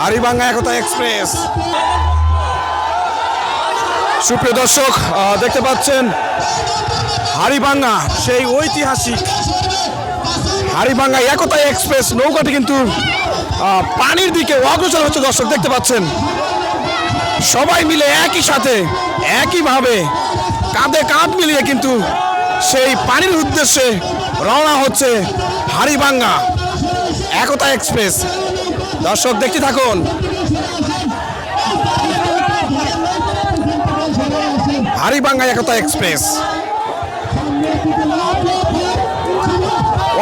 হাড়িভাঙ্গা একতা express. সুপ্রিয় দর্শক, দেখতে পাচ্ছেন হাড়িভাঙ্গা সেই ঐতিহাসিক হাড়িভাঙ্গা একতা এক্সপ্রেস নৌকাটি কিন্তু পানির দিকে অগ্রসর হচ্ছে। দর্শক দেখতে পাচ্ছেন সবাই মিলে একই সাথে একইভাবে কাঁধে কাঁধ মিলিয়ে কিন্তু সেই পানির উদ্দেশ্যে রওনা হচ্ছে হাড়িভাঙ্গা একতা এক্সপ্রেস। দর্শক দেখতে থাকুন। হাড়িভাঙ্গা একতা এক্সপ্রেস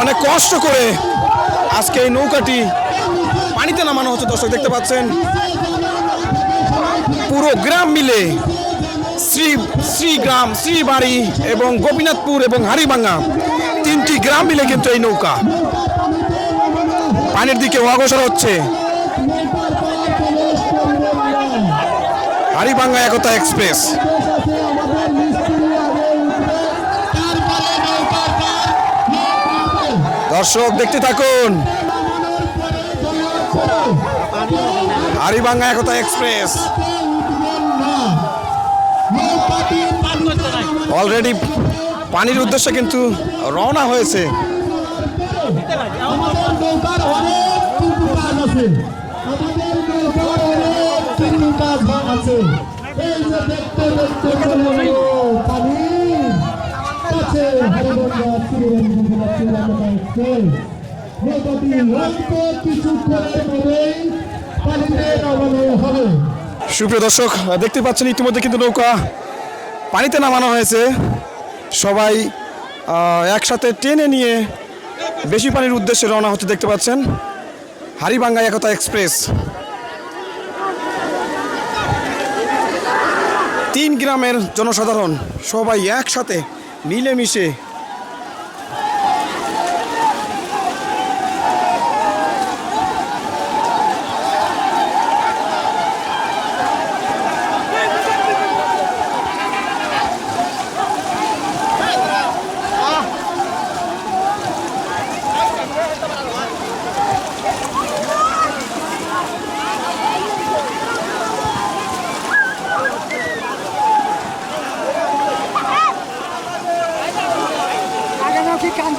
অনেক কষ্ট করে আজকে এই নৌকাটি পানিতে নামানো হচ্ছে। দর্শক দেখতে পাচ্ছেন পুরো গ্রাম মিলে শ্রীগ্রাম, শ্রীবাড়ি এবং গোপীনাথপুর এবং হাড়িভাঙ্গা তিনটি গ্রাম মিলে কিন্তু এই নৌকা পানির দিকে অগ্রসর হচ্ছে। হাড়িভাঙ্গা একতা এক্সপ্রেস। দর্শক দেখতে থাকুন হাড়িভাঙ্গা একতা এক্সপ্রেস অলরেডি পানির উদ্দেশ্যে কিন্তু রওনা হয়েছে। সুপ্রিয় দর্শক, দেখতে পাচ্ছেন ইতিমধ্যে কিন্তু নৌকা পানিতে নামানো হয়েছে। সবাই একসাথে টেনে নিয়ে বেশি পানির উদ্দেশ্যে রওনা হচ্ছে। দেখতে পাচ্ছেন হাড়িভাঙ্গা একতা এক্সপ্রেস। তিন গ্রামের জনসাধারণ সবাই একসাথে মিলেমিশে কান